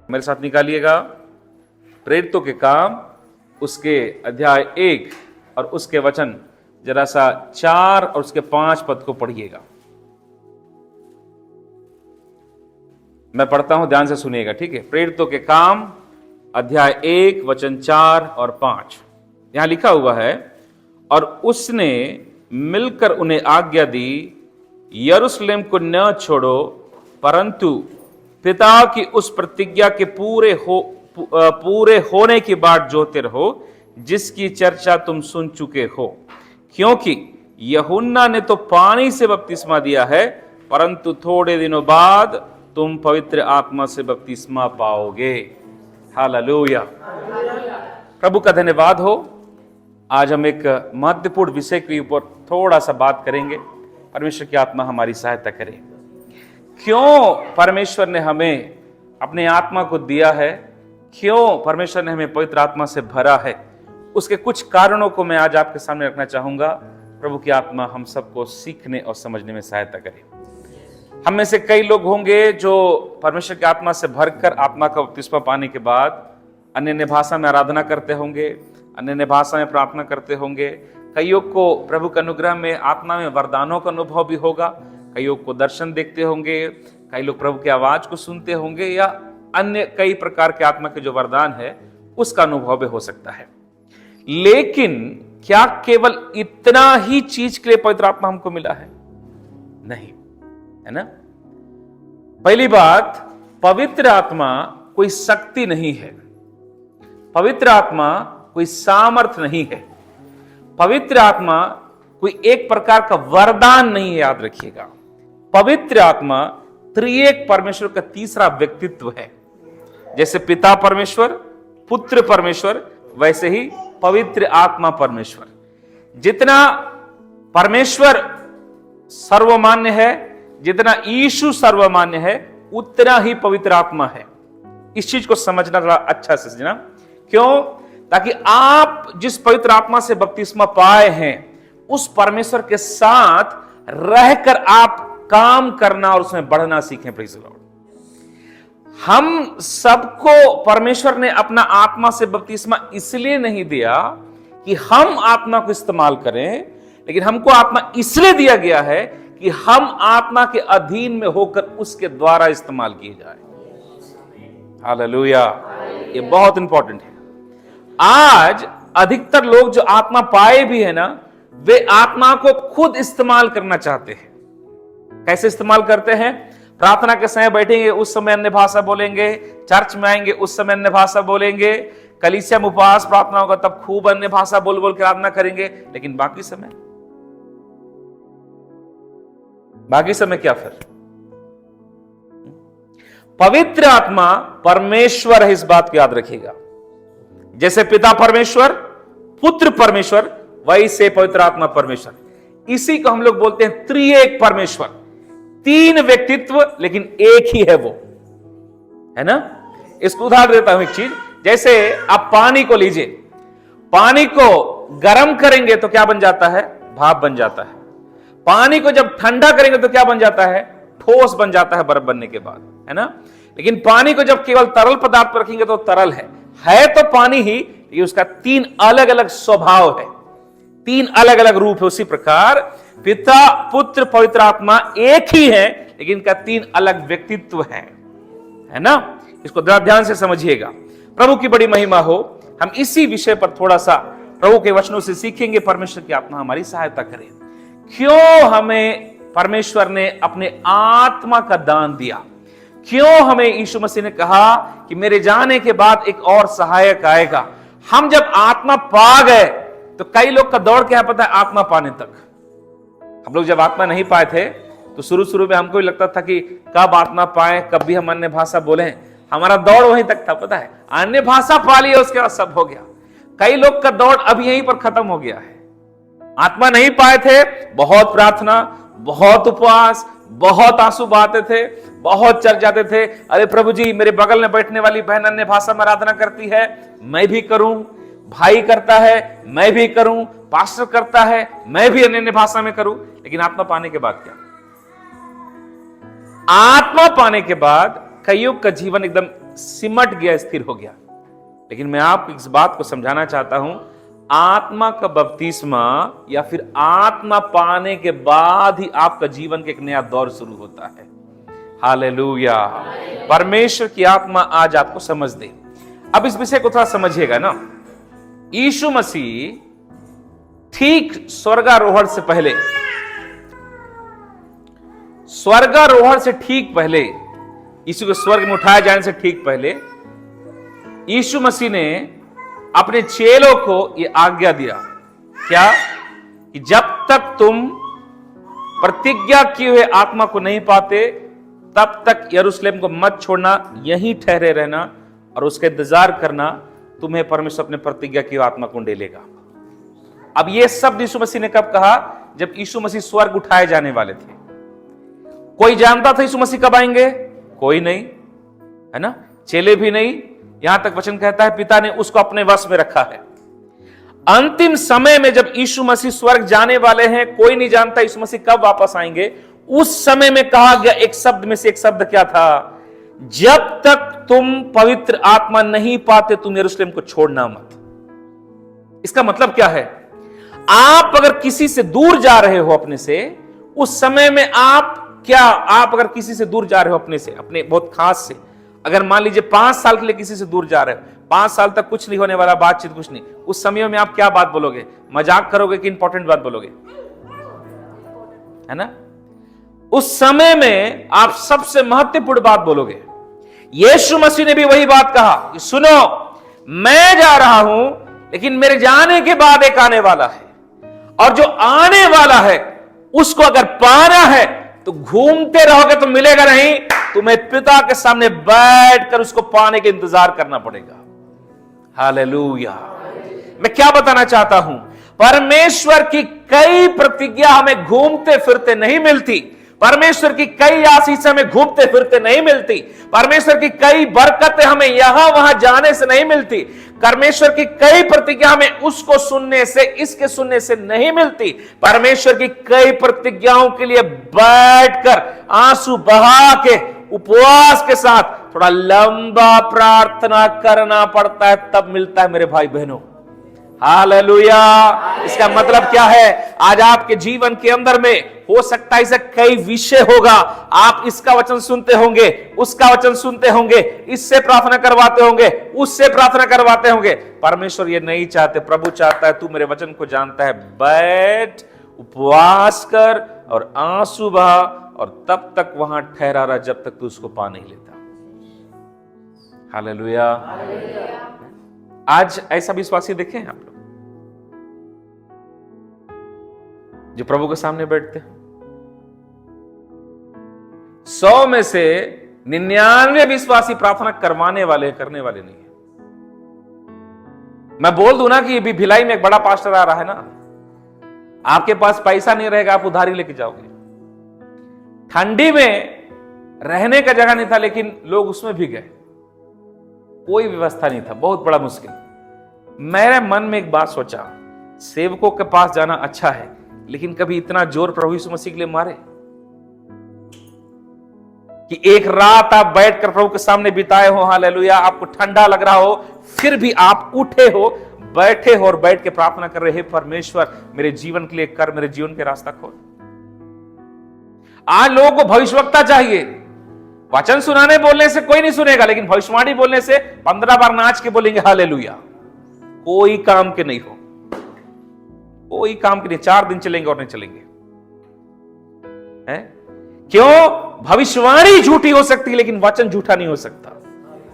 मेरे साथ निकालिएगा प्रेरितों के काम उसके अध्याय 1 और उसके वचन जरा सा 4 और उसके 5 पद को पढ़िएगा। मैं पढ़ता हूं, ध्यान से सुनिएगा, ठीक है। प्रेरितों के काम अध्याय 1 वचन 4 और 5 यहां लिखा हुआ है, और उसने मिलकर उन्हें आज्ञा दी, यरूशलेम को न छोड़ो, परंतु पिता की उस प्रतिज्ञा के पूरे होने की बाट जोते रहो जिसकी चर्चा तुम सुन चुके हो। क्योंकि यूहन्ना ने तो पानी से बपतिस्मा दिया है, परंतु थोड़े दिनों बाद तुम पवित्र आत्मा से बपतिस्मा पाओगे। हालेलुया, प्रभु का धन्यवाद हो। आज हम एक महत्वपूर्ण विषय के ऊपर थोड़ा सा बात करेंगे। परमेश्वर की आत्मा हमारी सहायता करे। क्यों परमेश्वर ने हमें अपने आत्मा को दिया है, क्यों परमेश्वर ने हमें पवित्र आत्मा से भरा है, उसके कुछ कारणों को मैं आज आपके सामने रखना चाहूंगा। प्रभु की आत्मा हम सबको सीखने और समझने में सहायता करे। हम में से कई लोग होंगे जो परमेश्वर की आत्मा से भरकर आत्मा का बपतिस्मा पाने के बाद अन्य भाषा में आराधना करते होंगे, अन्य भाषा में प्रार्थना करते होंगे। कईयों को प्रभु के अनुग्रह में आत्मा में वरदानों का अनुभव भी होगा, कईयों को दर्शन देखते होंगे, कई लोग प्रभु की आवाज को सुनते होंगे, या अन्य कई प्रकार के आत्मा के जो वरदान है उसका अनुभव भी हो सकता है। लेकिन क्या केवल इतना ही चीज के लिए पवित्र आत्मा हमको मिला है? नहीं, है ना। पहली बात, पवित्र आत्मा कोई शक्ति नहीं है, पवित्र आत्मा कोई सामर्थ नहीं है, पवित्र आत्मा कोई एक प्रकार का वरदान नहीं है। याद रखिएगा, पवित्र आत्मा त्रिएक परमेश्वर का तीसरा व्यक्तित्व है। जैसे पिता परमेश्वर, पुत्र परमेश्वर, वैसे ही पवित्र आत्मा परमेश्वर। जितना परमेश्वर सर्वमान्य है, जितना यीशु सर्वमान्य है, उतना ही पवित्र आत्मा है। इस चीज को समझना थोड़ा अच्छा से समझना। क्यों? ताकि आप जिस पवित्र आत्मा से बपतिस्मा पाए हैं उस परमेश्वर के साथ रहकर आप काम करना और उसमें बढ़ना सीखें। Praise the Lord. हम सबको परमेश्वर ने अपना आत्मा से बपतिस्मा इसलिए नहीं दिया कि हम आत्मा को इस्तेमाल करें, लेकिन हमको आत्मा इसलिए दिया गया है कि हम आत्मा के अधीन में होकर उसके द्वारा इस्तेमाल किए जाए। हालेलुया, ये बहुत इंपॉर्टेंट है। आज अधिकतर लोग जो आत्मा पाए भी है ना, वे आत्मा को खुद इस्तेमाल करना चाहते हैं। कैसे इस्तेमाल करते हैं? प्रार्थना के समय बैठेंगे उस समय अन्य भाषा बोलेंगे, चर्च में आएंगे उस समय अन्य भाषा बोलेंगे, कलीसिया में उपवास प्रार्थना होगा तब खूब अन्य भाषा बोल बोल के आराधना करेंगे, लेकिन बाकी समय क्या? फिर पवित्र आत्मा परमेश्वर है, इस बात को याद रखिएगा। जैसे पिता परमेश्वर, पुत्र परमेश्वर, वैसे पवित्र आत्मा परमेश्वर। इसी को हम लोग बोलते हैं त्रिएक परमेश्वर। तीन व्यक्तित्व लेकिन एक ही है वो, है ना। इसको उदाहरण देता हूं एक चीज। जैसे आप पानी को लीजिए, पानी को गर्म करेंगे तो क्या बन जाता है? भाप बन जाता है। पानी को जब ठंडा करेंगे तो क्या बन जाता है? ठोस बन जाता है बर्फ बनने के बाद, है ना। लेकिन पानी को जब केवल तरल पदार्थ पर रखेंगे तो तरल है तो पानी ही, ये उसका तीन अलग अलग स्वभाव है, तीन अलग अलग रूप है। उसी प्रकार पिता, पुत्र, पवित्र आत्मा एक ही है, लेकिन इनका तीन अलग व्यक्तित्व है ना। इसको ध्यान से समझिएगा। प्रभु की बड़ी महिमा हो। हम इसी विषय पर थोड़ा सा प्रभु के वचनों से सीखेंगे। परमेश्वर की आत्मा हमारी सहायता करे। क्यों हमें परमेश्वर ने अपने आत्मा का दान दिया? क्यों हमें यीशु मसीह ने कहा कि मेरे जाने के बाद एक और सहायक आएगा? हम जब आत्मा पा गए तो कई लोग का दौड़ क्या पता है आत्मा पाने तक। हम लोग जब आत्मा नहीं पाए थे तो शुरू में हमको भी लगता था कि कब आत्मा पाए, कब भी हम अन्य भाषा बोले। हमारा दौड़ वहीं तक था, पता है। अन्य भाषा पा लिया, उसके बाद सब हो गया। कई लोग का दौड़ अब यहीं पर खत्म हो गया है। आत्मा नहीं पाए थे, बहुत प्रार्थना, बहुत उपवास, बहुत आंसू बहाते थे, बहुत चल जाते थे। अरे प्रभु जी, मेरे बगल में बैठने वाली बहन अन्य भाषा में आराधना करती है, मैं भी करूं। भाई करता है, मैं भी करूं। पास्टर करता है, मैं भी अन्य भाषा में करूं। लेकिन आत्मा पाने के बाद क्या? आत्मा पाने के बाद कईयों का जीवन एकदम सिमट गया, स्थिर हो गया। लेकिन मैं आपको इस बात को समझाना चाहता हूं, आत्मा का बपतिस्मा या फिर आत्मा पाने के बाद ही आपका जीवन का एक नया दौर शुरू होता है। हालेलुया। परमेश्वर की आत्मा आज आपको समझ दे। अब इस विषय को थोड़ा समझिएगा ना। यीशु मसीह ठीक स्वर्गारोहण से पहले, स्वर्गारोहण से ठीक पहले, यीशु को स्वर्ग में उठाए जाने से ठीक पहले यीशु मसीह ने अपने चेलों को यह आज्ञा दिया, क्या? कि जब तक तुम प्रतिज्ञा किए हुए आत्मा को नहीं पाते तब तक यरूशलेम को मत छोड़ना, यहीं ठहरे रहना और उसका इंतजार करना, तुम्हें परमेश्वर अपने प्रतिज्ञा की आत्मा को डेलेगा। अब यह शब्द यीशु मसीह ने कब कहा? जब यीशु मसीह स्वर्ग उठाए जाने वाले थे। कोई जानता था यीशु मसीह कब आएंगे? कोई नहीं, है ना? चेले भी नहीं। यहां तक वचन कहता है पिता ने उसको अपने वश में रखा है। अंतिम समय में जब यीशु मसीह स्वर्ग जाने वाले हैं, कोई नहीं जानता यीशु मसीह कब वापस आएंगे। उस समय में कहा गया एक शब्द में से एक शब्द क्या था? जब तक तुम पवित्र आत्मा नहीं पाते तुम यरूशलेम को छोड़ना मत। इसका मतलब क्या है? आप अगर किसी से दूर जा रहे हो अपने से, उस समय में आप अगर किसी से दूर जा रहे हो अपने से, अपने बहुत खास से, अगर मान लीजिए 5 साल के लिए किसी से दूर जा रहे हो, 5 साल तक कुछ नहीं होने वाला, बातचीत कुछ नहीं, उस समय में आप क्या बात बोलोगे? मजाक करोगे कि इंपॉर्टेंट बात बोलोगे? है ना? उस समय में आप सबसे महत्वपूर्ण बात बोलोगे। यीशु मसीह ने भी वही बात कहा कि सुनो, मैं जा रहा हूं लेकिन मेरे जाने के बाद एक आने वाला है, और जो आने वाला है उसको अगर पाना है तो घूमते रहोगे तो मिलेगा नहीं, तुम्हें पिता के सामने बैठकर उसको पाने के इंतजार करना पड़ेगा। हालेलुया। मैं क्या बताना चाहता हूं? परमेश्वर की कई प्रतिज्ञा हमें घूमते फिरते नहीं मिलती। परमेश्वर की कई आशीष हमें घूमते फिरते नहीं मिलती। परमेश्वर की कई बरकतें हमें यहां वहां जाने से नहीं मिलती। परमेश्वर की कई प्रतिज्ञा हमें उसको सुनने से, इसके सुनने से नहीं मिलती। परमेश्वर की कई प्रतिज्ञाओं के लिए बैठकर आंसू बहा के उपवास के साथ थोड़ा लंबा प्रार्थना करना पड़ता है, तब मिलता है मेरे भाई बहनों। हालेलुया। इसका मतलब क्या है? आज आपके जीवन के अंदर में हो सकता है ऐसे कई विषय होगा, आप इसका वचन सुनते होंगे, उसका वचन सुनते होंगे, इससे प्रार्थना करवाते होंगे, उससे प्रार्थना करवाते होंगे। परमेश्वर ये नहीं चाहते। प्रभु चाहता है तू मेरे वचन को जानता है, बैठ, उपवास कर और आंसू बहा, और तब तक वहां ठहरा रहा जब तक तू उसको पा नहीं लेता। हालेलुया। आज ऐसा विश्वासी देखे हैं आप लोग जो प्रभु के सामने बैठते हैं? 100 में से 99 विश्वासी प्रार्थना करने वाले नहीं है। मैं बोल दूं ना कि अभी भिलाई में एक बड़ा पास्टर आ रहा है ना, आपके पास पैसा नहीं रहेगा, आप उधारी लेके जाओगे। ठंडी में रहने का जगह नहीं था लेकिन लोग उसमें भी गए, कोई व्यवस्था नहीं था, बहुत बड़ा मुश्किल। मेरे मन में एक बात सोचा, सेवकों के पास जाना अच्छा है, लेकिन कभी इतना जोर प्रभु यीशु मसीह के लिए मारे कि एक रात आप बैठकर प्रभु के सामने बिताए हो। हालेलुया। आपको ठंडा लग रहा हो, फिर भी आप उठे हो, बैठे हो और बैठ के प्रार्थना कर रहे हैं, परमेश्वर मेरे जीवन के लिए कर, मेरे जीवन के रास्ता खोल। आज लोगों को भविष्यवक्ता चाहिए। वचन सुनाने बोलने से कोई नहीं सुनेगा, लेकिन भविष्यवाणी बोलने से 15 बार नाच के बोलेंगे हालेलुया। कोई काम के नहीं हो, कोई काम के नहीं। 4 दिन चलेंगे और नहीं चलेंगे। है क्यों? भविष्यवाणी झूठी हो सकती है लेकिन वचन झूठा नहीं हो सकता।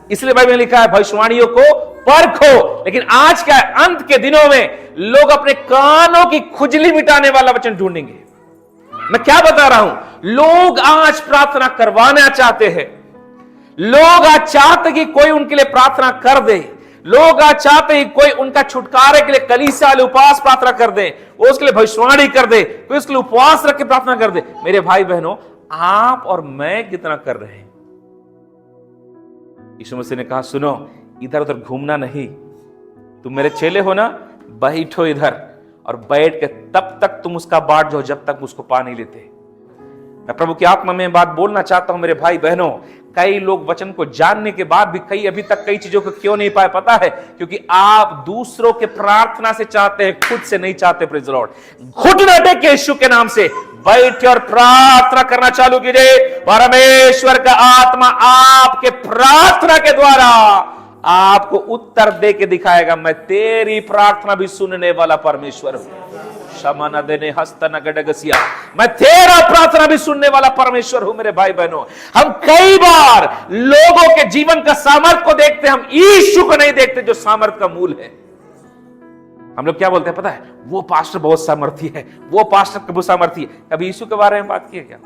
इसलिए बाइबल में लिखा है भविष्यवाणियों को परखो। लेकिन आज क्या है, अंत के दिनों में लोग अपने कानों की खुजली मिटाने वाला वचन ढूंढेंगे। मैं क्या बता रहा हूं? लोग आज प्रार्थना करवाना चाहते हैं। लोग आज चाहते कि कोई उनके लिए प्रार्थना कर दे। लोग आज चाहते हैं कोई उनका छुटकारे के लिए कलीसिया वाले उपवास प्रार्थना कर दे, वो उसके लिए भविष्यवाणी कर दे, कोई उसके लिए उपवास रख के प्रार्थना कर दे। मेरे भाई बहनों, आप और मैं कितना कर रहे हैं? यीशु मसीह ने कहा सुनो, इधर उधर घूमना नहीं, तुम मेरे चेले हो ना, बैठो इधर और बैठ के तब तक तुम उसका बाट जाओ जब तक उसको पा नहीं लेते। मैं प्रभु की आत्मा में बात बोलना चाहता हूं मेरे भाई बहनों। कई लोग वचन को जानने के बाद भी कई अभी तक कई चीजों को क्यों नहीं पाए पता है? क्योंकि आप दूसरों के प्रार्थना से चाहते हैं, खुद से नहीं चाहते। Praise the Lord. घुटना टेक के यीशु के नाम से बैठ और प्रार्थना करना चालू कीजिए। परमेश्वर का आत्मा आपके प्रार्थना के द्वारा आपको उत्तर दे के दिखाएगा। मैं तेरी प्रार्थना भी सुनने वाला परमेश्वर हूं। क्षमा देने हस्त न गडगसिया, मैं तेरा प्रार्थना भी सुनने वाला परमेश्वर हूं। मेरे भाई बहनों, हम कई बार लोगों के जीवन का सामर्थ को देखते, हम यीशु को नहीं देखते जो सामर्थ का मूल है। हम लोग क्या बोलते हैं पता है? वो पास्टर बहुत सामर्थी है, वो पास्टर बहुत सामर्थी है। कभी यीशु के बारे में बात की है क्या?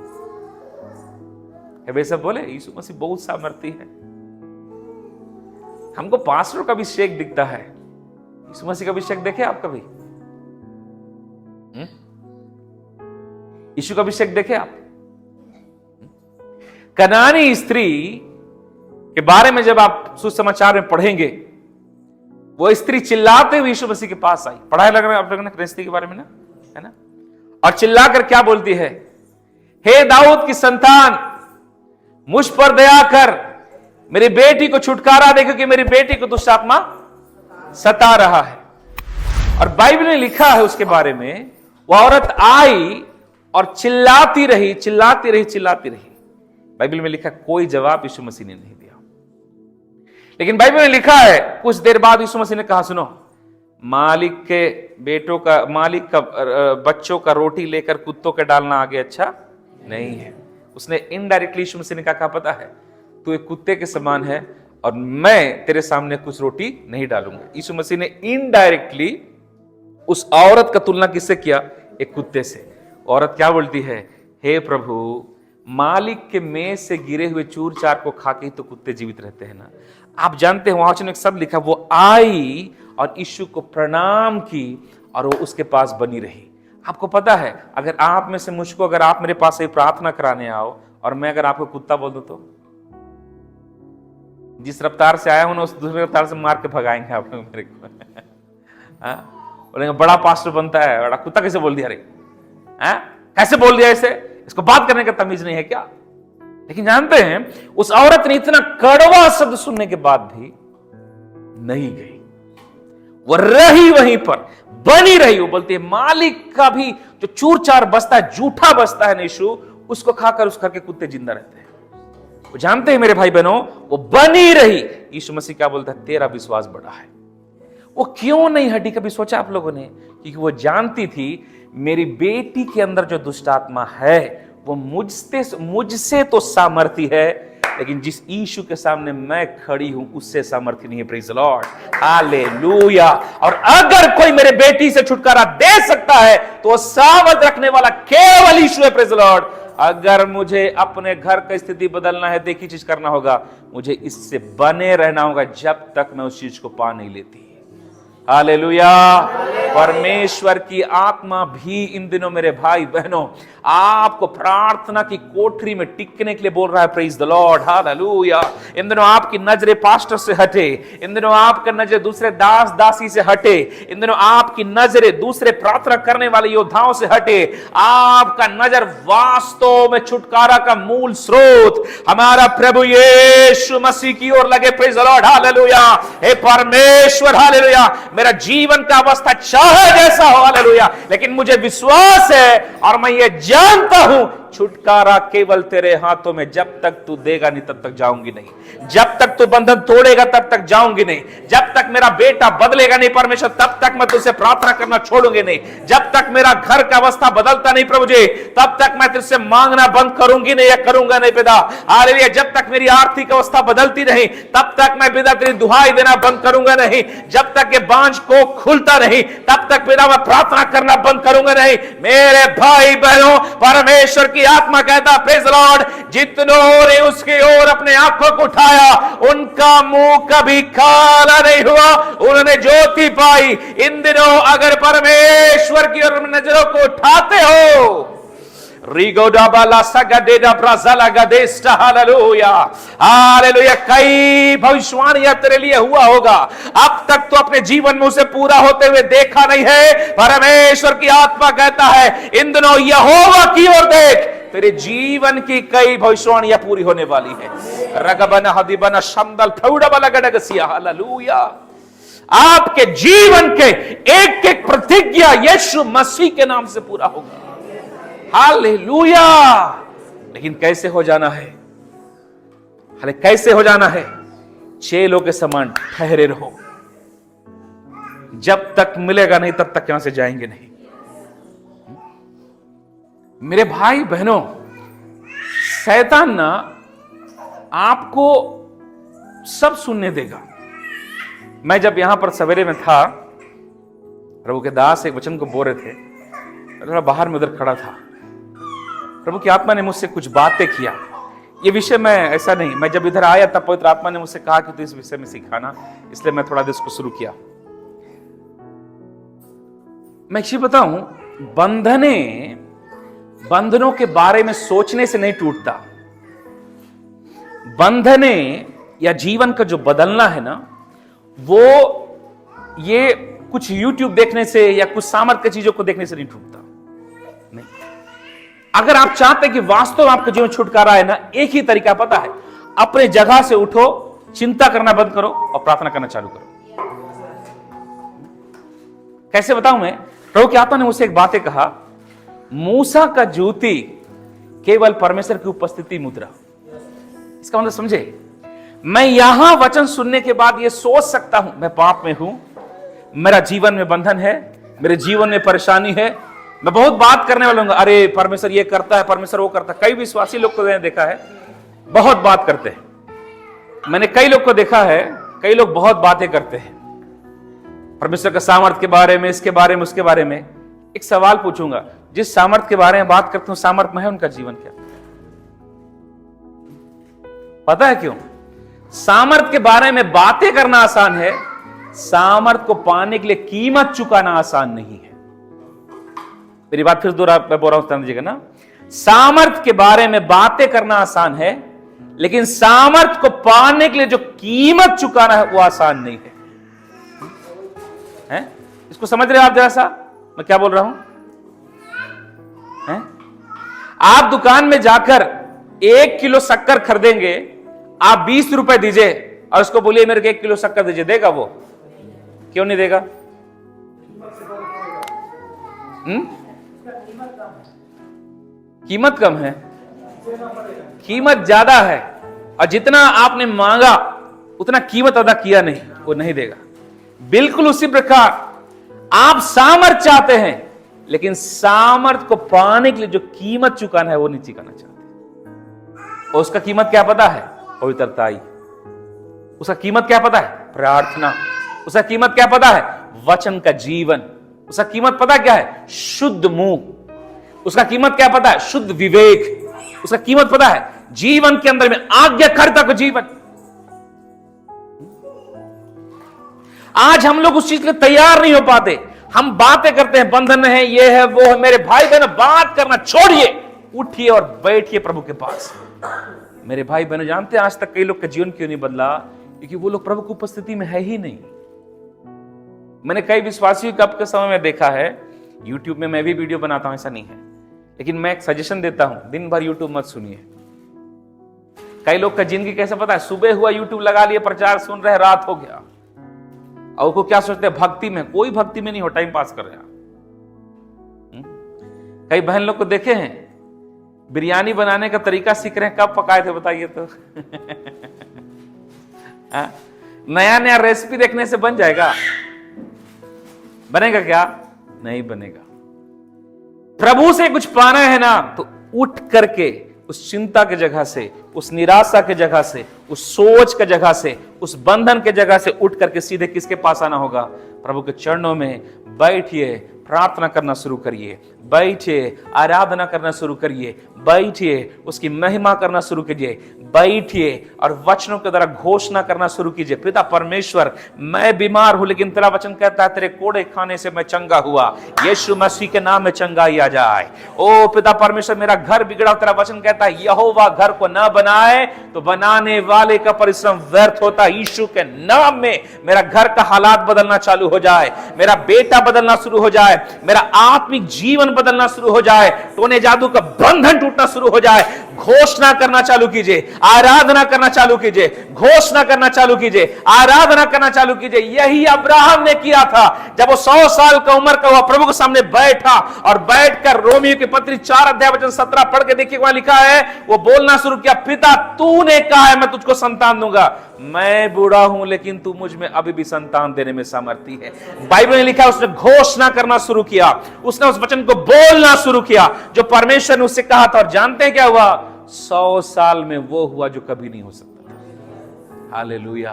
कभी सब बोले यीशु मसीह बहुत सामर्थी है? हमको पास्टर का अभिषेक दिखता है, यीशु मसीह का अभिषेक देखे आप कभी? यीशु का अभिषेक देखे आप? कनानी स्त्री के बारे में जब आप सुसमाचार में पढ़ेंगे, वो स्त्री चिल्लाते हुए यीशु मसीह के पास आई। पढ़ाई लग रहा है आप लोगों ने गृहस्थी के बारे में ना, है ना? और चिल्लाकर क्या बोलती है? हे दाऊद की संतान, मुझ पर दया कर, मेरी बेटी को छुटकारा दे, क्योंकि मेरी बेटी को दुष्ट आत्मा सता रहा है। और बाइबल में लिखा है उसके बारे में, वो औरत आई और चिल्लाती रही, चिल्लाती रही, चिल्लाती रही। बाइबल में लिखा कोई जवाब यीशु मसीह ने नहीं दिया। लेकिन बाइबल में लिखा है कुछ देर बाद यीशु मसीह ने कहा, सुनो, मालिक के बेटों का, मालिक का बच्चों का रोटी लेकर कुत्तों के डालना आगे अच्छा नहीं है। उसने इनडायरेक्टली यीशु मसीह ने कहा पता है, तू एक कुत्ते के समान है और मैं तेरे सामने कुछ रोटी नहीं डालूंगा। यीशु मसीह ने इनडायरेक्टली उस औरत का तुलना किससे किया? एक कुत्ते से। औरत क्या बोलती है? हे प्रभु, मालिक के मेज से गिरे हुए चूर चार को खा के तो कुत्ते जीवित रहते हैं ना। आप जानते हैं वहां एक शब्द लिखा, वो आई और यीशु को प्रणाम की और वो उसके पास बनी रही। आपको पता है, अगर आप में से मुझको, अगर आप मेरे पास से प्रार्थना कराने आओ और मैं अगर आपको कुत्ता बोल दूं तो जिस रफ्तार से आया हूं ना, उस दूसरे रफ्तार से मार के भगाएंगे आप लोग मेरे को। बोलेंगे बड़ा पास्टर बनता है, बड़ा कुत्ता कैसे बोल दिया? अरे कैसे बोल दिया इसे? इसको बात करने का तमीज नहीं है क्या? लेकिन जानते हैं उस औरत ने इतना कड़वा शब्द सुनने के बाद भी नहीं गई, वो रही वहीं पर, बनी रही। वो बोलती है मालिक का भी जो चूर चार बसता है, जूठा बसता है यीशु, उसको खाकर उस घर के कुत्ते जिंदा रहते हैं। वो जानते हैं मेरे भाई बहनों, वो बनी रही। यीशु मसीह क्या बोलता है? तेरा विश्वास बड़ा है। वो क्यों नहीं हटी? कभी सोचा आप लोगों ने? क्योंकि वो जानती थी मेरी बेटी के अंदर जो दुष्ट आत्मा है वो मुझसे तो सामर्थी है, लेकिन जिस यीशु के सामने मैं खड़ी हूं उससे सामर्थ्य नहीं है। Praise the Lord, hallelujah. और अगर कोई मेरे बेटी से छुटकारा दे सकता है तो सामर्थ रखने वाला केवल यीशु है। Praise the Lord. अगर मुझे अपने घर की स्थिति बदलना है तो एक ही चीज करना होगा, मुझे इससे बने रहना होगा जब तक मैं उस चीज को पा नहीं लेती। हालेलुया। परमेश्वर की आत्मा भी इन दिनों मेरे भाई बहनों आपको प्रार्थना की कोठरी में टिकने के लिए बोल रहा है। Praise the Lord, hallelujah. इन दिनों आपकी नजरें पास्टर से हटे, इन दिनों आपका नजर दूसरे दास दासी से हटे, इन दिनों आपकी नजरें दूसरे प्रार्थना करने वाले योद्धाओं से हटे। आपका नजर वास्तव में छुटकारा का मूल स्रोत हमारा प्रभु यीशु मसीह की ओर लगे। Praise the Lord, hallelujah. हे परमेश्वर, हालेलुया, मेरा जीवन का अवस्था चाहे जैसा हो, हालेलुया, लेकिन मुझे विश्वास है और मैं ये जानता हूं छुटकारा केवल तेरे हाथों में। जब तक तू देगा नहीं तब तक जाऊंगी नहीं, जब तक तू बंधन तोड़ेगा तब तक जाऊंगी नहीं, जब तक मेरा बेटा बदलेगा नहीं परमेश्वर तब तक मैं तुझसे प्रार्थना करना छोड़ूंगी नहीं, जब तक मेरा घर का अवस्था बदलता नहीं प्रभु जी तब तक मैं तुझसे मांगना बंद करूंगी नहीं या करूंगा नहीं पिता। हालेलुया। जब तक मेरी आर्थिक अवस्था बदलती नहीं तब तक मैं पिता तेरी दुहाई देना बंद करूंगा नहीं, जब तक ये बांझ को खुलता नहीं तब तक पिता मैं प्रार्थना करना बंद करूंगा नहीं। मेरे भाई बहनों, परमेश्वर की आत्मा कहता, प्रेज द लॉर्ड, जितनों ने उसकी ओर अपने आंखों को उठाया उनका मुंह कभी काला नहीं हुआ, उन्होंने ज्योति पाई। इन दिनों अगर परमेश्वर की ओर नजरों को उठाते हो, हालेलुया, कई भविष्यवाणियां तेरे लिए हुआ होगा, अब तक तो अपने जीवन में उसे पूरा होते हुए देखा नहीं है। परमेश्वर की आत्मा कहता है इन दिनों यहोवा की ओर देख, तेरे जीवन की कई भविष्यवाणियां पूरी होने वाली है। रगबना हदिबना शमदल फौड़बला गडगसिया। हालेलुया। आपके जीवन के एक एक प्रतिज्ञा यीशु मसीह के नाम से पूरा होगा। हालेलुया। लेकिन कैसे हो जाना है? अरे कैसे हो जाना है? चेलों के समान ठहरे रहो। जब तक मिलेगा नहीं तब तक यहां से जाएंगे नहीं। मेरे भाई बहनों, शैतान ना आपको सब सुनने देगा। मैं जब यहां पर सवेरे में था, प्रभु के दास एक वचन को बोल रहे थे, मैं थोड़ा बाहर में उधर खड़ा था। प्रभु की आत्मा ने मुझसे कुछ बातें किया। ये विषय में ऐसा नहीं, मैं जब इधर आया तब पवित्र आत्मा ने मुझसे कहा कि तू इस विषय में सिखाना, इसलिए मैं थोड़ा देर इसको शुरू किया। मैं एक चीज बताऊं, बंधनों के बारे में सोचने से नहीं टूटता। बंधने या जीवन का जो बदलना है ना, वो ये कुछ YouTube देखने से या कुछ सामर्थ्य की चीजों को देखने से नहीं टूटता। नहीं, अगर आप चाहते हैं कि वास्तव में आपका जीवन छुटकारा है ना, एक ही तरीका पता है, अपने जगह से उठो, चिंता करना बंद करो और प्रार्थना करना चालू करो। कैसे बताऊं मैं? प्रभु की आत्मा ने मुझसे एक बातें कहा, मूसा का जूती केवल परमेश्वर की उपस्थिति मुद्रा। इसका मतलब समझे? मैं यहां वचन सुनने के बाद यह सोच सकता हूं, मैं पाप में हूं, मेरा जीवन में बंधन है, मेरे जीवन में परेशानी है। मैं बहुत बात करने वाला हूं, अरे परमेश्वर ये करता है, परमेश्वर वो करता है। कई विश्वासी लोग को मैंने देखा है बहुत बात करते हैं। मैंने कई लोग को देखा है, कई लोग बहुत बातें करते हैं परमेश्वर का सामर्थ्य के बारे में, इसके बारे में, उसके बारे में। एक सवाल पूछूंगा, जिस सामर्थ्य के बारे में बात करते हो, सामर्थ्य में है उनका जीवन क्या? पता है क्यों? सामर्थ्य के बारे में बातें करना आसान है, सामर्थ्य को पाने के लिए कीमत चुकाना आसान नहीं है। मेरी बात फिर दोहरा मैं बोल रहा हूं, समझिएगा ना। सामर्थ्य के बारे में बातें करना आसान है, लेकिन सामर्थ्य को पाने के लिए जो कीमत चुकाना है वो आसान नहीं है। हैं? इसको समझ रहे हो आप जरा सा मैं क्या बोल रहा हूं? हैं? आप दुकान में जाकर 1 किलो शक्कर खरीदेंगे, आप 20 रुपए दीजिए और उसको बोलिए मेरे को 1 किलो शक्कर दीजिए, देगा वो? क्यों नहीं देगा? कीमत कम है, कीमत ज्यादा है, और जितना आपने मांगा उतना कीमत अदा किया नहीं, वो नहीं देगा। बिल्कुल उसी प्रकार आप सामर्थ चाहते हैं, लेकिन सामर्थ को पाने के लिए जो कीमत चुकाना है वो नहीं चुकाना चाहते। और उसका कीमत क्या पता है? पवित्रता। उसका कीमत क्या पता है? प्रार्थना। उसका कीमत क्या पता है? वचन का जीवन। उसका कीमत पता क्या है? शुद्ध मुंह। उसका कीमत क्या पता है? शुद्ध विवेक। उसका कीमत पता है? जीवन के अंदर में आज्ञाकारिता को जीवन। आज हम लोग उस चीज के लिए तैयार नहीं हो पाते। हम बातें करते हैं, बंधन है, ये है, वो है। मेरे भाई बहनों, बात करना छोड़िए, उठिए और बैठिए प्रभु के पास। मेरे भाई बहनों, जानते हैं आज तक कई लोग का जीवन क्यों नहीं बदला? क्योंकि वो लोग प्रभु की उपस्थिति में है ही नहीं। मैंने कई विश्वासियों को अब के समय में देखा है, यूट्यूब में मैं भी वीडियो बनाता हूं, ऐसा नहीं है, लेकिन मैं एक सजेशन देता हूं, दिन भर यूट्यूब मत सुनिए। कई लोग का जिंदगी कैसे पता है? सुबह हुआ यूट्यूब लगा लिए, प्रचार सुन रहे, रात हो गया, और को क्या सोचते हैं? भक्ति में। कोई भक्ति में नहीं हो, टाइम पास कर रहे हैं। कई बहन लोग को देखे हैं बिरयानी बनाने का तरीका सीख रहे हैं। कब पकाए थे बताइए तो? नया नया रेसिपी देखने से बन जाएगा? बनेगा क्या? नहीं बनेगा। प्रभु से कुछ पाना है ना, तो उठ करके उस चिंता के जगह से, उस निराशा के जगह से, उस सोच के जगह से, उस बंधन के जगह से उठ करके सीधे किसके पास आना होगा? प्रभु के चरणों में बैठिए, प्रार्थना करना शुरू करिए, बैठिए, आराधना करना शुरू करिए, बैठिए, उसकी महिमा करना शुरू कीजिए, बैठिए और वचनों के द्वारा घोषणा करना शुरू कीजिए। पिता परमेश्वर, मैं बीमार हूं, लेकिन तेरा वचन कहता है तेरे कोड़े खाने से मैं चंगा हुआ। यीशु मसीह के नाम में चंगाई आ जाए। ओ पिता परमेश्वर, मेरा घर बिगड़ा, तेरा वचन कहता है यहोवा घर को न बनाए तो बनाने वाले का परिश्रम व्यर्थ होता। यीशु के नाम में मेरा घर का हालात बदलना चालू हो जाए, मेरा बेटा बदलना शुरू हो जाए, जाए, मेरा आत्मिक जीवन बदलना शुरू हो जाए, टोने जादू का बंधन टूटना शुरू हो जाए। घोषणा करना चालू कीजिए, आराधना करना चालू कीजिए, घोषणा करना चालू कीजिए, आराधना करना चालू कीजिए। यही अब्राहम ने किया था जब वो 100 साल का उम्र का हुआ, प्रभु के सामने बैठा और बैठकर रोमियो की पत्री 4 अध्याय वचन 17 पढ़ के देखिए, वहां लिखा है, वो बोलना शुरू किया, पिता तूने कहा है मैं तुझको संतान दूंगा, मैं बूढ़ा हूं लेकिन तू मुझ में अभी भी संतान देने में सामर्थी है। बाइबल में लिखा है उसने घोषणा करना शुरू किया, उसने उस वचन को बोलना शुरू किया जो परमेश्वर ने उससे कहा था। और जानते हैं क्या हुआ? 100 साल में वो हुआ जो कभी नहीं हो सकता था। हालेलुया।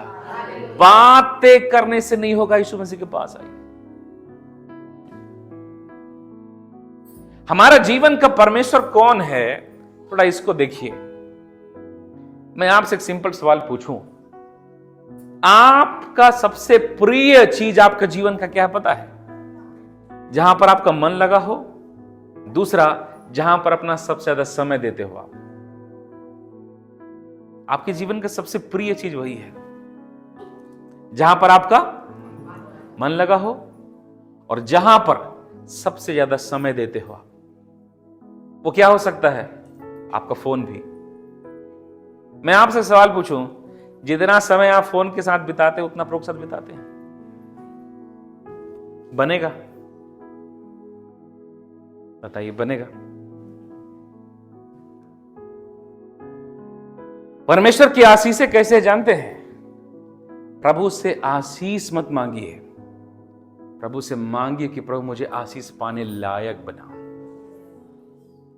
बातें करने से नहीं होगा, यीशु मसीह के पास आई। हमारा जीवन का परमेश्वर कौन है, थोड़ा इसको देखिए। मैं आपसे एक सिंपल सवाल पूछूं, आपका सबसे प्रिय चीज आपका जीवन का क्या पता है? जहां पर आपका मन लगा हो, दूसरा जहां पर अपना सबसे ज्यादा समय देते हो आप। आपके जीवन का सबसे प्रिय चीज वही है जहां पर आपका मन लगा हो और जहां पर सबसे ज्यादा समय देते हो आप। वो क्या हो सकता है? आपका फोन भी। मैं आपसे सवाल पूछूं, जितना समय आप फोन के साथ बिताते हैं उतना प्रभु के साथ बिताते हैं? बनेगा? बताइए, बनेगा? परमेश्वर की आशीषें कैसे जानते हैं? प्रभु से आशीष मत मांगिए, प्रभु से मांगिए कि प्रभु मुझे आशीष पाने लायक बनाओ।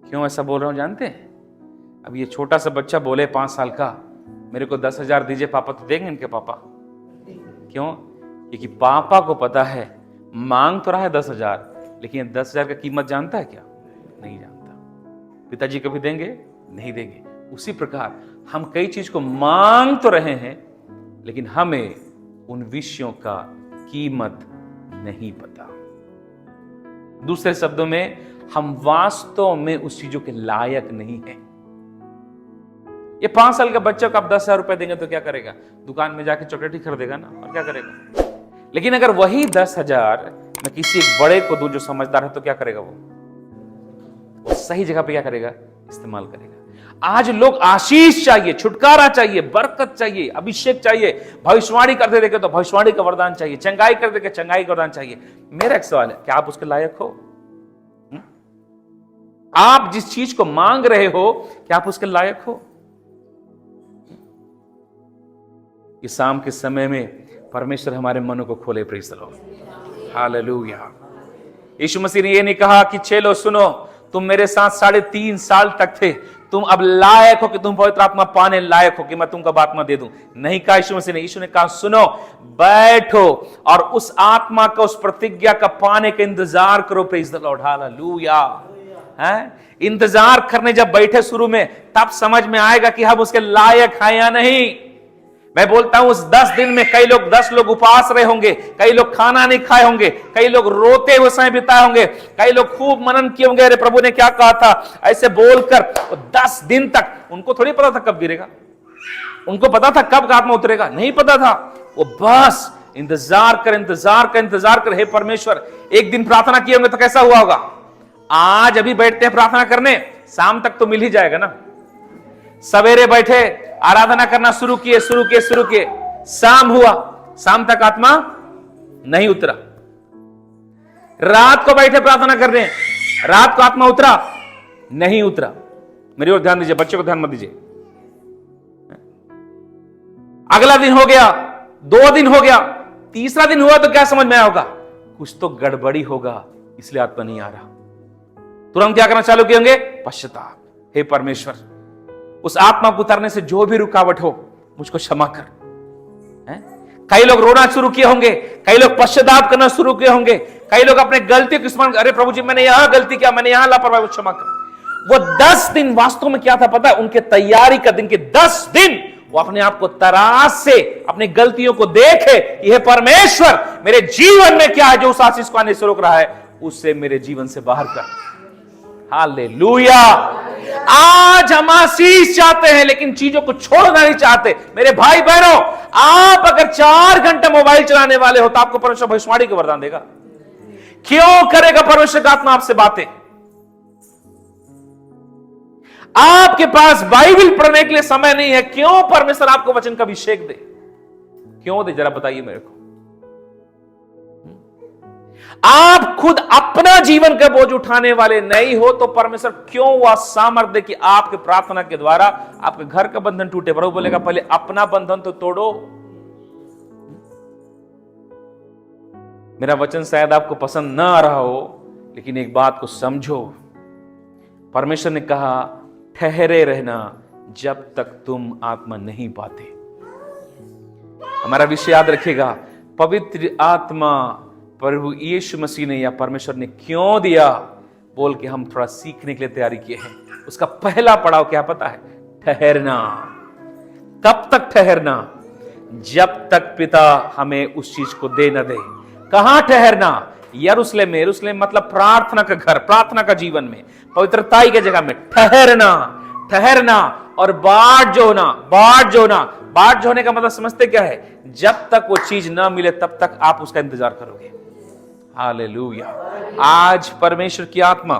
क्यों ऐसा बोल रहा हूं जानते हैं? अब ये छोटा सा बच्चा बोले 5 साल का, मेरे को 10,000 दीजिए पापा, तो देंगे इनके पापा? क्यों? क्योंकि पापा को पता है मांग तो रहा है 10,000, लेकिन 10,000 का कीमत जानता है क्या? नहीं जानता। पिताजी कभी देंगे? नहीं देंगे। उसी प्रकार हम कई चीज को मांग तो रहे हैं, लेकिन हमें उन विषयों का कीमत नहीं पता। दूसरे शब्दों में, हम वास्तव में उस चीजों के लायक नहीं हैं। ये 5 साल का बच्चा को आप 10,000 रुपए देंगे तो क्या करेगा? दुकान में जाके चॉकलेट ही खरीदेगा ना, और क्या करेगा? लेकिन अगर वही 10,000 मैं किसी एक बड़े को दूं जो समझदार है, तो क्या करेगा? वो सही जगह पे क्या करेगा? इस्तेमाल करेगा। आज लोग आशीष चाहिए, छुटकारा चाहिए, बरकत चाहिए, अभिषेक चाहिए, भविष्यवाणी करते देखे तो भविष्यवाणी का वरदान चाहिए, चंगाई करते देखे चंगाई का वरदान चाहिए। मेरा एक सवाल है, क्या आप उसके लायक हो? आप जिस चीज को मांग रहे हो, क्या आप उसके लायक हो? इस शाम के समय में परमेश्वर हमारे मनों को खोले। Praise the Lord, hallelujah. यीशु मसीह ने यह नहीं कहा कि चलो सुनो, तुम मेरे साथ 3.5 साल तक थे, तुम अब लायक हो कि तुम पवित्र आत्मा पाने लायक हो कि मैं तुमको आत्मा दे दूं। नहीं कहा यीशु मसीह ने। यीशु ने कहा सुनो, बैठो और उस आत्मा का, उस प्रतिज्ञा का पाने का इंतजार करो। Praise the Lord, hallelujah. इंतजार करने जब बैठे शुरू में, तब समझ में आएगा कि हम उसके लायक हैं या नहीं। मैं बोलता हूं, उस 10 दिन में कई लोग 10 लोग उपवास रहे होंगे, कई लोग खाना नहीं खाए होंगे, कई लोग रोते हुए समय बिताए होंगे, कई लोग खूब मनन किए होंगे, अरे प्रभु ने क्या कहा था, ऐसे बोलकर 10 दिन तक उनको थोड़ी पता था कब गिरेगा, उनको पता था कब आत्मा उतरेगा, नहीं पता था। वो बस इंतजार कर। हे परमेश्वर, एक दिन प्रार्थना किए होंगे तो कैसा हुआ होगा? आज अभी बैठते हैं प्रार्थना करने, शाम तक तो मिल ही जाएगा ना। सवेरे बैठे आराधना करना शुरू किए, शाम हुआ, शाम तक आत्मा नहीं उतरा। रात को बैठे प्रार्थना करने, रात को आत्मा उतरा नहीं उतरा। मेरी ओर ध्यान दीजिए, बच्चों को ध्यान मत दीजिए। अगला दिन हो गया, 2 दिन हो गया, तीसरा दिन हुआ तो क्या समझ में आया होगा? कुछ तो गड़बड़ी होगा, इसलिए आत्मा नहीं आ रहा। तुरंत क्या करना चालू किए होंगे? पश्चाताप। हे परमेश्वर, उस आत्मा को उतारने से जो भी रुकावट हो मुझको क्षमा कर। कई लोग रोना शुरू किए होंगे, कई लोग पश्चाताप करना शुरू किए होंगे, कई लोग अपने गलती को स्मरण, अरे प्रभु जी मैंने यहां गलती किया, मैंने यहां लापरवाही, क्षमा कर। वो 10 दिन वास्तव में क्या था पता है? उनके तैयारी का दिन के 10 दिन वो अपने आप को तराश से अपनी गलतियों को देखे, यह परमेश्वर मेरे जीवन में क्या है जो उस आशीष को आने से रोक रहा है, उससे मेरे जीवन से बाहर कर। हालेलुया। आज हम आशीष चाहते हैं लेकिन चीजों को छोड़ना नहीं चाहते। मेरे भाई बहनों, आप अगर 4 घंटे मोबाइल चलाने वाले हो तो आपको परमेश्वर भविष्यवाणी का वरदान देगा, क्यों करेगा परमेश्वर का आत्मा आपसे बातें? आपके पास बाइबल पढ़ने के लिए समय नहीं है, क्यों परमेश्वर आपको वचन का अभिषेक दे? क्यों दे? जरा बताइए मेरे को। आप खुद अपना जीवन का बोझ उठाने वाले नहीं हो तो परमेश्वर क्यों वह सामर्थ्य दे कि आपके प्रार्थना के द्वारा आपके घर का बंधन टूटे? प्रभु बोलेगा पहले अपना बंधन तो तोड़ो। मेरा वचन शायद आपको पसंद ना आ रहा हो, लेकिन एक बात को समझो, परमेश्वर ने कहा ठहरे रहना जब तक तुम आत्मा नहीं पाते। हमारा विषय याद रखिएगा, पवित्र आत्मा प्रभु यीशु मसीह ने या परमेश्वर ने क्यों दिया बोल के हम थोड़ा सीखने के लिए तैयारी किए हैं। उसका पहला पड़ाव क्या पता है? ठहरना। कब तक ठहरना? जब तक पिता हमें उस चीज को दे न दे। कहां ठहरना? यरूशलेम में। यरूशलेम मतलब प्रार्थना का घर, प्रार्थना का जीवन में, पवित्रताई की जगह में ठहरना। ठहरना और बाट जो होना, बाट जो होना, बाट जो होने का मतलब समझते क्या है? जब तक वो चीज ना मिले तब तक आप उसका इंतजार करोगे। हालेलुया। आज परमेश्वर की आत्मा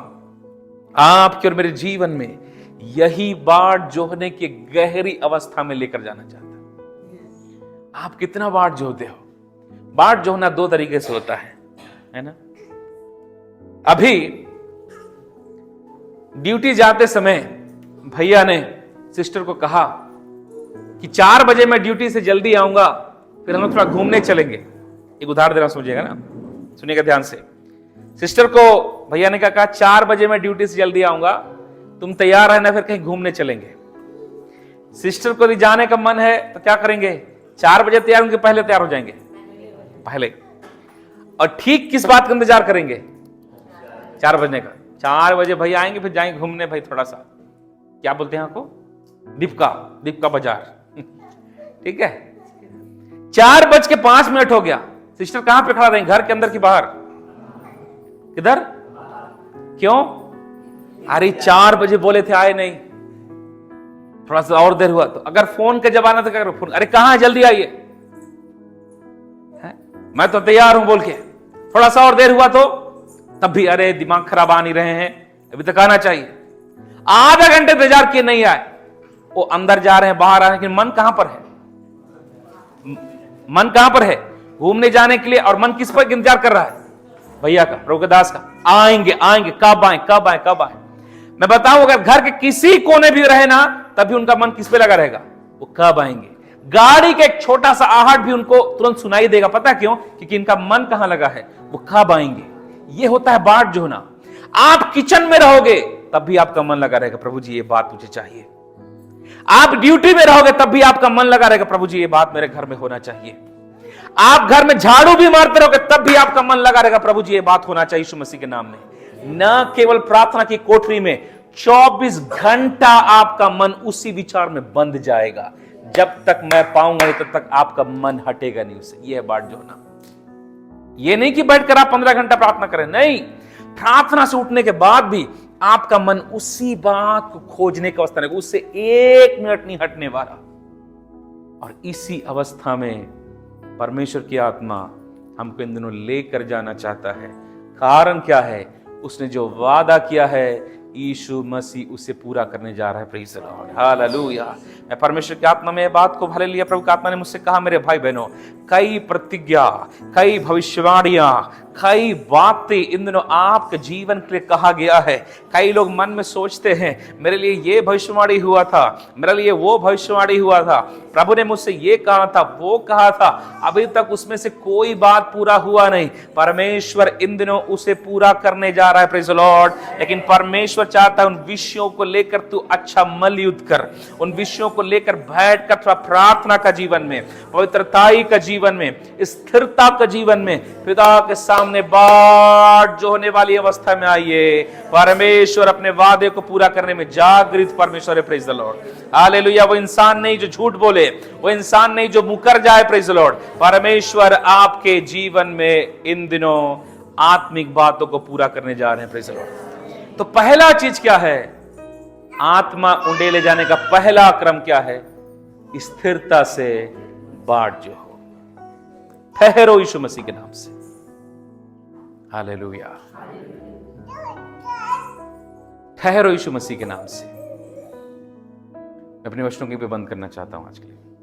आपके और मेरे जीवन में यही बाट जोहने की गहरी अवस्था में लेकर जाना चाहता है। आप कितना बाट जोहते हो? बाट जोहना दो तरीके से होता है ना? अभी ड्यूटी जाते समय भैया ने सिस्टर को कहा कि 4 बजे मैं ड्यूटी से जल्दी आऊंगा, फिर हम लोग थोड़ा घूमने चलेंगे। एक उदाहरण दे रहा हूं, समझिएगा ना, सुनिएगा ध्यान से। सिस्टर को भैया ने कहा 4 बजे मैं ड्यूटी से जल्दी आऊंगा, तुम तैयार रहना, फिर कहीं घूमने चलेंगे। सिस्टर को भी जाने का मन है तो क्या करेंगे? 4 बजे तैयार होंगे, पहले तैयार हो जाएंगे, पहले। और ठीक किस बात का इंतजार करेंगे? 4 बजने का। 4 बजे भैया आएंगे, फिर जाएंगे घूमने भाई थोड़ा सा, क्या बोलते हैं आपको, दीपका बाजार। ठीक है। 4:05 हो गया। सिस्टर कहां पे खड़ा रहेंगे? घर के अंदर की बाहर? किधर? क्यों? अरे 4 बजे बोले थे, आए नहीं, थोड़ा सा और देर हुआ तो। अगर फोन का जमाना था, क्या करो? फोन, अरे कहां है, जल्दी आइए, मैं तो तैयार हूं बोल के। थोड़ा सा और देर हुआ तो तब भी अरे दिमाग खराब आ नहीं रहे हैं, अभी तक आना चाहिए। आधा घंटे इंतजार किए, नहीं आए। वो अंदर जा रहे हैं, बाहर आ रहे हैं, लेकिन मन कहां पर है? मन कहां पर है? घूमने जाने के लिए। और मन किस पर इंतजार कर रहा है? भैया का, प्रभु के दास का। आएंगे आएंगे, कब आए कब आए कब आए। मैं बताऊं, अगर घर के किसी कोने भी रहे ना, तभी उनका मन किस पे लगा रहेगा? वो कब आएंगे। गाड़ी का एक छोटा सा आहट भी उनको तुरंत सुनाई देगा। पता क्यों? क्योंकि इनका मन कहां लगा है? वो कब आएंगे। ये होता है बाट जो होना। आप किचन में रहोगे तब भी आपका मन लगा रहेगा, प्रभु जी ये बात मुझे चाहिए। आप ड्यूटी में रहोगे तब भी आपका मन लगा रहेगा, प्रभु जी ये बात मेरे घर में होना चाहिए। आप घर में झाड़ू भी मारते रहोगे तब भी आपका मन लगा रहेगा, प्रभु जी ये बात होना चाहिए यीशु मसीह के नाम में। न केवल प्रार्थना की कोठरी में 24 घंटा आपका मन उसी विचार में बंध जाएगा। जब तक मैं पाऊंगा नहीं तब तक आपका मन हटेगा नहीं उससे। यह है बाट जो होना। ये नहीं कि बैठकर आप 15 घंटा प्रार्थना करें, नहीं, प्रार्थना से उठने के बाद भी आपका मन उसी बात को खोजने की अवस्था में, उससे 1 मिनट नहीं हटने वाला। और इसी अवस्था में परमेश्वर की आत्मा हमको इन दिनों लेकर जाना चाहता है। कारण क्या है? उसने जो वादा किया है यीशु मसीह उसे पूरा करने जा रहा है। Praise the Lord, hallelujah. मैं परमेश्वर की आत्मा में ये बात को भले लिया। प्रभु की आत्मा ने मुझसे कहा, मेरे भाई बहनों, कई प्रतिज्ञा, कई भविष्यवाणियां, कई बातें इन दिनों आपके जीवन के लिए कहा गया है। कई लोग मन में सोचते हैं मेरे लिए ये भविष्यवाणी हुआ था, मेरे लिए वो भविष्यवाणी हुआ था, प्रभु ने मुझसे ये कहा था, वो कहा था, अभी तक उसमें से कोई बात पूरा हुआ नहीं। परमेश्वर इन दिनों उसे पूरा करने जा रहा है। Praise the Lord. लेकिन परमेश्वर चाहता है उन विषयों को लेकर तू अच्छा मल्लयुद्ध कर, उन विषयों को लेकर बैठ कर थोड़ा प्रार्थना का जीवन में, पवित्रताई का जीवन में, स्थिरता का जीवन में पिता के सामने बाट जो होने वाली अवस्था में आइए। परमेश्वर अपने वादे को पूरा करने में जागृत परमेश्वर है। Praise the Lord, hallelujah. वो इंसान नहीं जो झूठ बोले, वो इंसान नहीं जो मुकर जाए। Praise the Lord. परमेश्वर आपके जीवन में इन दिनों आत्मिक बातों को पूरा करने जा रहे हैं। Praise the Lord. तो पहला चीज क्या है? आत्मा उंडे ले जाने का पहला क्रम क्या है? स्थिरता से बाट जो हो। ठहरो यीशु मसीह के नाम से। हालेलुया। ठहरो यीशु मसीह के नाम से। मैं अपने वचनों की भी बंद करना चाहता हूं आज के लिए।